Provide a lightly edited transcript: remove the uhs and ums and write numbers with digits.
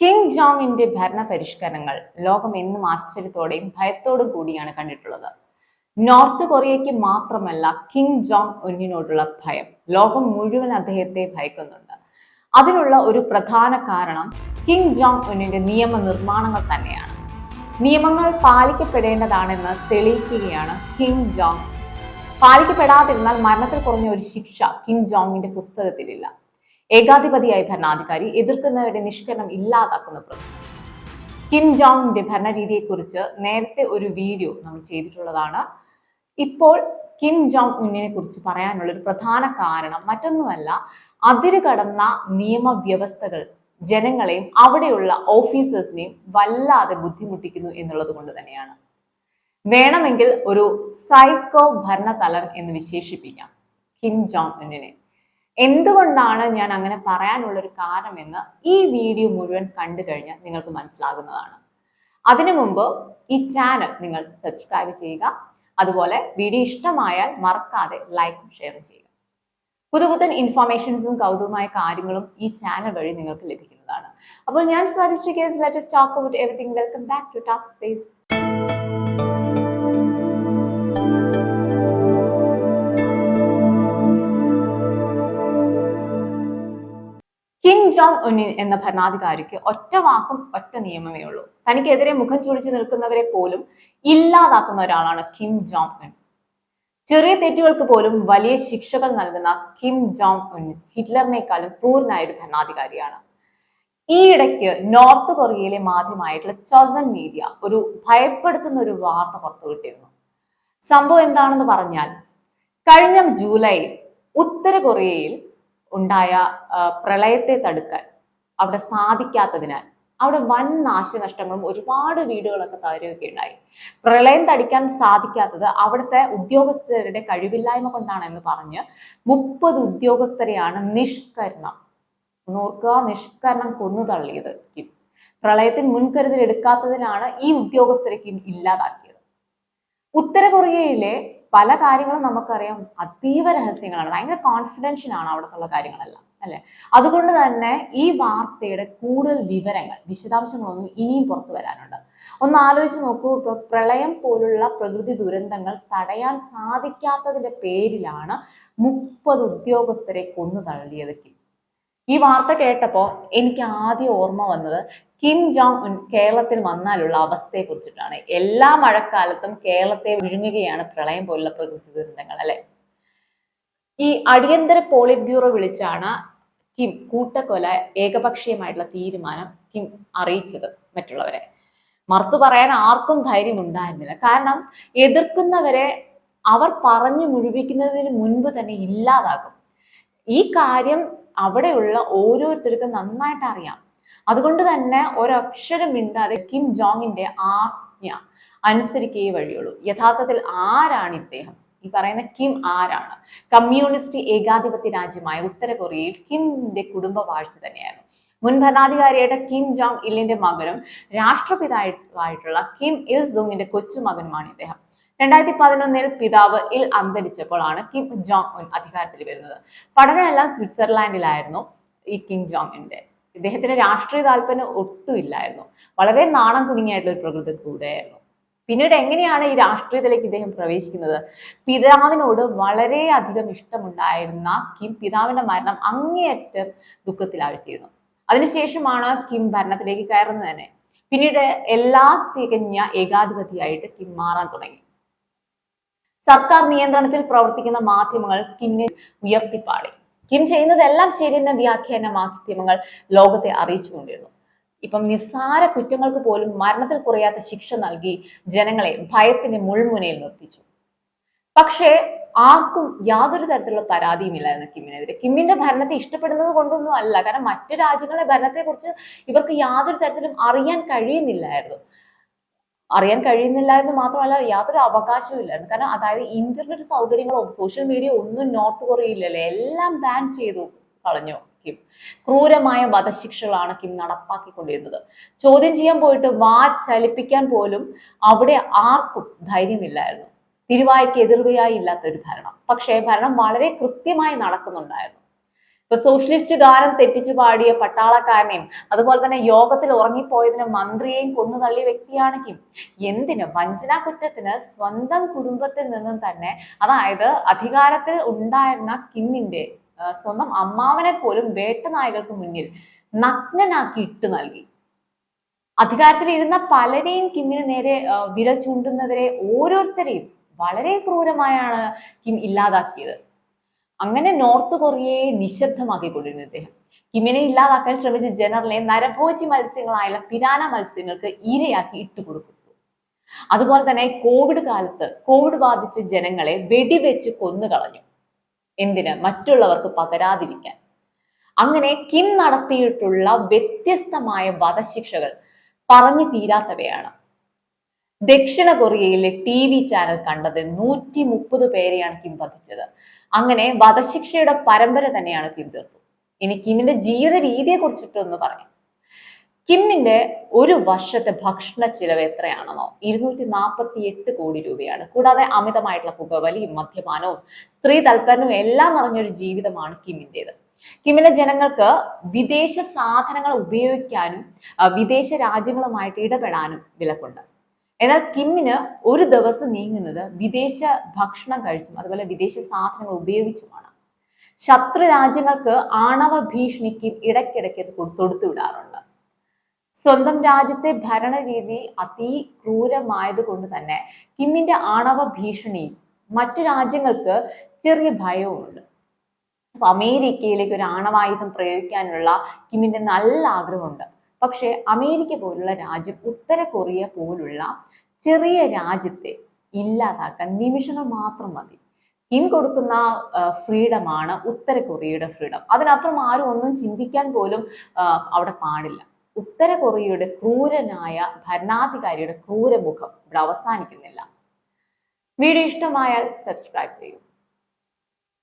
Kim ജോങ്ങിന്റെ ഭരണ പരിഷ്കരണങ്ങൾ ലോകം എന്നും ആശ്ചര്യത്തോടെയും ഭയത്തോടും കൂടിയാണ് കണ്ടിട്ടുള്ളത്. നോർത്ത് കൊറിയയ്ക്ക് മാത്രമല്ല കിം ജോങ് ഉന്നിനോടുള്ള ഭയം ലോകം മുഴുവൻ അദ്ദേഹത്തെ ഭയക്കുന്നുണ്ട്. അതിനുള്ള ഒരു പ്രധാന കാരണം കിം ജോങ് ഉന്നിന്റെ നിയമനിർമ്മാണങ്ങൾ തന്നെയാണ്. നിയമങ്ങൾ പാലിക്കപ്പെടേണ്ടതാണെന്ന് തെളിയിക്കുകയാണ് കിം ജോങ്. പാലിക്കപ്പെടാതിരുന്നാൽ മരണത്തിൽ കുറഞ്ഞ ഒരു ശിക്ഷ കിം ജോങ്ങിന്റെ പുസ്തകത്തിലില്ല. ഏകാധിപതിയായ ഭരണാധികാരി എതിർക്കുന്നവരുടെ നിഷ്കരണം ഇല്ലാതാക്കുന്ന പ്രവൃത്തി. കിം ജോങ്ങിന്റെ ഭരണരീതിയെക്കുറിച്ച് നേരത്തെ ഒരു വീഡിയോ നമ്മൾ ചെയ്തിട്ടുള്ളതാണ്. ഇപ്പോൾ കിം ജോങ് ഉന്നിനെ കുറിച്ച് പറയാനുള്ള ഒരു പ്രധാന കാരണം മറ്റൊന്നുമല്ല, അതിര് കടന്ന നിയമവ്യവസ്ഥകൾ ജനങ്ങളെയും അവിടെയുള്ള ഓഫീസേഴ്സിനെയും വല്ലാതെ ബുദ്ധിമുട്ടിക്കുന്നു എന്നുള്ളത് കൊണ്ട് തന്നെയാണ്. വേണമെങ്കിൽ ഒരു സൈക്കോ ഭരണതലം എന്ന് വിശേഷിപ്പിക്കാം കിം ജോങ് ഉന്നിനെ. എന്തുകൊണ്ടാണ് ഞാൻ അങ്ങനെ പറയാനുള്ള ഒരു കാരണമെന്ന് ഈ വീഡിയോ മുഴുവൻ കണ്ടു കഴിഞ്ഞാൽ നിങ്ങൾക്ക് മനസ്സിലാകുന്നതാണ്. അതിനു മുമ്പ് ഈ ചാനൽ നിങ്ങൾ സബ്സ്ക്രൈബ് ചെയ്യുക. അതുപോലെ വീഡിയോ ഇഷ്ടമായാൽ മറക്കാതെ ലൈക്കും ഷെയറും ചെയ്യുക. പുതുപുത്തൻ ഇൻഫോർമേഷൻസും കൗതുകമായ കാര്യങ്ങളും ഈ ചാനൽ വഴി നിങ്ങൾക്ക് ലഭിക്കുന്നതാണ്. അപ്പോൾ ഞാൻ talk about everything. Welcome back to talk space. Kim Jong Un എന്ന ഭരണാധികാരിക്ക് ഒറ്റ വാക്കും ഒറ്റ നിയമമേ ഉള്ളൂ. തനിക്കെതിരെ മുഖം ചുളിച്ചു നിൽക്കുന്നവരെ പോലും ഇല്ലാതാക്കുന്ന ഒരാളാണ് കിം ജോങ് ഉൻ. ചെറിയ തെറ്റുകൾക്ക് പോലും വലിയ ശിക്ഷകൾ നൽകുന്ന കിം ജോങ് ഉൻ ഹിറ്റ്ലറിനേക്കാളും ക്രൂരനായ ഒരു ഭരണാധികാരിയാണ്. ഈയിടയ്ക്ക് നോർത്ത് കൊറിയയിലെ മാധ്യമമായിട്ടുള്ള ചോസൺ മീഡിയ ഒരു ഭയപ്പെടുത്തുന്ന ഒരു വാർത്ത പുറത്തുവിട്ടിരുന്നു. സംഭവം എന്താണെന്ന് പറഞ്ഞാൽ, കഴിഞ്ഞ ജൂലൈയിൽ ഉത്തര കൊറിയയിൽ ഉണ്ടായ പ്രളയത്തെ തടുക്കാൻ അവിടെ സാധിക്കാത്തതിനാൽ അവിടെ വൻ നാശനഷ്ടങ്ങളും ഒരുപാട് വീടുകളൊക്കെ തകരുകയൊക്കെ ഉണ്ടായി. പ്രളയം തടിക്കാൻ സാധിക്കാത്തത് അവിടുത്തെ ഉദ്യോഗസ്ഥരുടെ കഴിവില്ലായ്മ കൊണ്ടാണെന്ന് പറഞ്ഞ് 30 ഉദ്യോഗസ്ഥരെയാണ് നിഷ്കരണം കൊന്നു തള്ളിയത് കിം. പ്രളയത്തിന് മുൻകരുതൽ എടുക്കാത്തതിനാണ് ഈ ഉദ്യോഗസ്ഥരെ കിം ഇല്ലാതാക്കിയത്. ഉത്തര കൊറിയയിലെ പല കാര്യങ്ങളും നമുക്കറിയാം, അതീവ രഹസ്യങ്ങളാണ്, ഭയങ്കര കോൺഫിഡൻഷ്യൽ ആണ് അവിടത്തുള്ള കാര്യങ്ങളെല്ലാം, അല്ലെ? അതുകൊണ്ട് തന്നെ ഈ വാർത്തയുടെ കൂടുതൽ വിവരങ്ങൾ, വിശദാംശങ്ങളൊന്നും ഇനിയും പുറത്തു വരാനുണ്ട്. ഒന്ന് ആലോചിച്ച് നോക്കൂ. ഇപ്പൊ പ്രളയം പോലുള്ള പ്രകൃതി ദുരന്തങ്ങൾ തടയാൻ സാധിക്കാത്തതിന്റെ പേരിലാണ് 30 ഉദ്യോഗസ്ഥരെ കൊന്നു തള്ളിയത് കിം. ഈ വാർത്ത കേട്ടപ്പോൾ എനിക്ക് ആദ്യം ഓർമ്മ വന്നത് കിം ജോങ് ഉൻ കേരളത്തിൽ വന്നാലുള്ള അവസ്ഥയെ കുറിച്ചിട്ടാണ്. എല്ലാ മഴക്കാലത്തും കേരളത്തെ വിഴുങ്ങുകയാണ് പ്രളയം പോലുള്ള പ്രകൃതി ദുരന്തങ്ങൾ, അല്ലെ? ഈ അടിയന്തര പോളിറ്റ് ബ്യൂറോ വിളിച്ചാണ് കിം കൂട്ടക്കൊല ഏകപക്ഷീയമായിട്ടുള്ള തീരുമാനം കിം അറിയിച്ചത് മറ്റുള്ളവരെ. മറുത്തു പറയാൻ ആർക്കും ധൈര്യം ഉണ്ടായിരുന്നില്ല. കാരണം എതിർക്കുന്നവരെ അവർ പറഞ്ഞു മുഴുവിക്കുന്നതിന് മുൻപ് തന്നെ ഇല്ലാതാകും. ഈ കാര്യം അവിടെയുള്ള ഓരോരുത്തർക്കും നന്നായിട്ട് അറിയാം. അതുകൊണ്ട് തന്നെ ഒരക്ഷരം മിണ്ടാതെ കിം ജോങ്ങിന്റെ ആജ്ഞ അനുസരിക്കുകയേ വഴിയുള്ളൂ. യഥാർത്ഥത്തിൽ ആരാണ് ഇദ്ദേഹം? ഈ പറയുന്ന കിം ആരാണ്? കമ്മ്യൂണിസ്റ്റ് ഏകാധിപത്യ രാജ്യമായ ഉത്തര കൊറിയയിൽ കിമിന്റെ കുടുംബ വാഴ്ച തന്നെയായിരുന്നു. മുൻ ഭരണാധികാരിയായിട്ട് കിം ജോങ് ഇല്ലിന്റെ മകനും രാഷ്ട്രപിതാവായിട്ടുള്ള കിം ഇൽ സുങ്ങിന്റെ കൊച്ചുമകനുമാണ് ഇദ്ദേഹം. 2011 പിതാവ് ഇൽ അന്തരിച്ചപ്പോഴാണ് കിം ജോങ് ഉൻ അധികാരത്തിൽ വരുന്നത്. പഠനമെല്ലാം സ്വിറ്റ്സർലാൻഡിലായിരുന്നു ഈ കിം ജോങ്ങിന്റെ. ഇദ്ദേഹത്തിന് രാഷ്ട്രീയ താല്പര്യം ഒട്ടുമില്ലായിരുന്നു. വളരെ നാണം കുടുങ്ങിയായിട്ടുള്ള ഒരു പ്രകൃതി കൂടെയായിരുന്നു. പിന്നീട് എങ്ങനെയാണ് ഈ രാഷ്ട്രീയത്തിലേക്ക് ഇദ്ദേഹം പ്രവേശിക്കുന്നത്? പിതാവിനോട് വളരെയധികം ഇഷ്ടമുണ്ടായിരുന്ന കിം പിതാവിന്റെ മരണം അങ്ങേയറ്റം ദുഃഖത്തിലാഴ്ത്തിയിരുന്നു. അതിനുശേഷമാണ് കിം ഭരണത്തിലേക്ക് കയറുന്നത് തന്നെ. പിന്നീട് എല്ലാ തികഞ്ഞ ഏകാധിപതിയായിട്ട് കിം മാറാൻ തുടങ്ങി. സർക്കാർ നിയന്ത്രണത്തിൽ പ്രവർത്തിക്കുന്ന മാധ്യമങ്ങൾ കിമ്മിനെ ഉയർത്തിപ്പാടി. കിം ചെയ്യുന്നതെല്ലാം ശരിയെന്ന വ്യാഖ്യാന മാധ്യമങ്ങൾ ലോകത്തെ അറിയിച്ചുകൊണ്ടിരുന്നു. ഇപ്പം നിസ്സാര കുറ്റങ്ങൾക്ക് പോലും മരണത്തിൽ കുറയാത്ത ശിക്ഷ നൽകി ജനങ്ങളെ ഭയത്തിന്റെ മുൾമുനയിൽ നിർത്തിച്ചു. പക്ഷേ ആർക്കും യാതൊരു തരത്തിലുള്ള പരാതിയുമില്ലായിരുന്നു കിമ്മിനെതിരെ. കിമ്മിന്റെ ഭരണത്തെ ഇഷ്ടപ്പെടുന്നത് കൊണ്ടൊന്നും അല്ല, കാരണം മറ്റു രാജ്യങ്ങളുടെ ഭരണത്തെ കുറിച്ച് ഇവർക്ക് യാതൊരു തരത്തിലും അറിയാൻ കഴിയുന്നില്ലായിരുന്നു എന്ന് മാത്രമല്ല, യാതൊരു അവകാശവും ഇല്ലായിരുന്നു. കാരണം അതായത് ഇന്റർനെറ്റ് സൗകര്യങ്ങളോ സോഷ്യൽ മീഡിയ ഒന്നും നോർത്ത് കൊറിയയിലല്ലേ, എല്ലാം ബാൻ ചെയ്തു കളഞ്ഞു കിം. ക്രൂരമായ വധശിക്ഷകളാണ് കിം നടപ്പാക്കിക്കൊണ്ടിരുന്നത്. ചോദ്യം ചെയ്യാൻ പോയിട്ട് വാ ചലിപ്പിക്കാൻ പോലും അവിടെ ആർക്കും ധൈര്യമില്ലായിരുന്നു. തിരുവായ്ക്ക് എതിർവയായി ഇല്ലാത്ത ഒരു ഭരണം. പക്ഷേ ഭരണം വളരെ കൃത്യമായി നടക്കുന്നുണ്ടായിരുന്നു. ഇപ്പൊ സോഷ്യലിസ്റ്റ് ഗാനം തെറ്റിച്ചു പാടിയ പട്ടാളക്കാരനെയും അതുപോലെ തന്നെ യോഗത്തിൽ ഉറങ്ങിപ്പോയതിന് മന്ത്രിയെയും കൊന്നു തള്ളിയ വ്യക്തിയാണ് കിം. എന്തിന്? വഞ്ചനാ കുറ്റത്തിന് സ്വന്തം കുടുംബത്തിൽ നിന്നും തന്നെ, അതായത് അധികാരത്തിൽ ഉണ്ടായിരുന്ന കിമ്മിന്റെ സ്വന്തം അമ്മാവനെ പോലും വേട്ടനായകൾക്ക് മുന്നിൽ നഗ്നനാക്കി ഇട്ടു നൽകി. അധികാരത്തിൽ ഇരുന്ന പലരെയും കിമ്മിന് നേരെ വിരൽ ചൂണ്ടുന്നവരെ ഓരോരുത്തരെയും വളരെ ക്രൂരമായാണ് കിം ഇല്ലാതാക്കിയത്. അങ്ങനെ നോർത്ത് കൊറിയയെ നിശബ്ദമാക്കിക്കൊണ്ടിരുന്നു ഇദ്ദേഹം. കിമ്മിനെ ഇല്ലാതാക്കാൻ ശ്രമിച്ച ജനറലിനെ നരഭോജി മത്സ്യങ്ങളായുള്ള പിരാന മത്സ്യങ്ങൾക്ക് ഇരയാക്കി ഇട്ടുകൊടുക്കുന്നു. അതുപോലെ തന്നെ കോവിഡ് കാലത്ത് കോവിഡ് ബാധിച്ച ജനങ്ങളെ വെടിവെച്ച് കൊന്നുകളഞ്ഞു. എന്തിന്? മറ്റുള്ളവർക്ക് പകരാതിരിക്കാൻ. അങ്ങനെ കിം നടത്തിയിട്ടുള്ള വ്യത്യസ്തമായ വധശിക്ഷകൾ പറഞ്ഞു തീരാത്തവയാണ്. ദക്ഷിണ കൊറിയയിലെ TV ചാനൽ കണ്ടത് 130 പേരെയാണ് കിം വധിച്ചത്. അങ്ങനെ വധശിക്ഷയുടെ പരമ്പര തന്നെയാണ് കിം തീർത്തു. ഇനി കിമ്മിന്റെ ജീവിത രീതിയെ കുറിച്ചിട്ടൊന്ന് പറയാം. കിമ്മിന്റെ ഒരു വർഷത്തെ ഭക്ഷണ ചിലവ് എത്രയാണെന്നോ? 248 കോടി രൂപയാണ്. കൂടാതെ അമിതമായിട്ടുള്ള പുകവലിയും മദ്യപാനവും സ്ത്രീ തൽപരനും എല്ലാം നിറഞ്ഞൊരു ജീവിതമാണ് കിമ്മിൻ്റെത്. കിമ്മിന്റെ ജനങ്ങൾക്ക് വിദേശ സാധനങ്ങൾ ഉപയോഗിക്കാനും വിദേശ രാജ്യങ്ങളുമായിട്ട് ഇടപെടാനും വിലക്കുണ്ട്. എന്നാൽ കിമ്മിന് ഒരു ദിവസം നീങ്ങുന്നത് വിദേശ ഭക്ഷണം കഴിച്ചും അതുപോലെ വിദേശ സാധനങ്ങൾ ഉപയോഗിച്ചുമാണ്. ശത്രു രാജ്യങ്ങൾക്ക് ആണവ ഭീഷണിക്ക് ഇടയ്ക്കിടയ്ക്ക് തൊടുത്തുവിടാറുണ്ട്. സ്വന്തം രാജ്യത്തെ ഭരണരീതി അതിക്രൂരമായത് കൊണ്ട് തന്നെ കിമ്മിന്റെ ആണവ ഭീഷണി മറ്റു രാജ്യങ്ങൾക്ക് ചെറിയ ഭയവുമുണ്ട്. അപ്പൊ അമേരിക്കയിലേക്ക് ഒരു ആണവായുധം പ്രയോഗിക്കാനുള്ള കിമ്മിന്റെ നല്ല ആഗ്രഹമുണ്ട്. പക്ഷെ അമേരിക്ക പോലുള്ള രാജ്യം, ഉത്തര കൊറിയ പോലുള്ള ചെറിയ രാജ്യത്തെ ഇല്ലാതാക്കാൻ നിമിഷങ്ങൾ മാത്രം മതി. കിം കൊടുക്കുന്ന ഫ്രീഡമാണ് ഉത്തര കൊറിയയുടെ ഫ്രീഡം. അതിനപ്പുറം ആരും ഒന്നും ചിന്തിക്കാൻ പോലും അവിടെ പാടില്ല. ഉത്തര കൊറിയയുടെ ക്രൂരനായ ഭരണാധികാരിയുടെ ക്രൂരമുഖം ഇവിടെ അവസാനിക്കുന്നില്ല. വീഡിയോ ഇഷ്ടമായാൽ സബ്സ്ക്രൈബ് ചെയ്യൂ.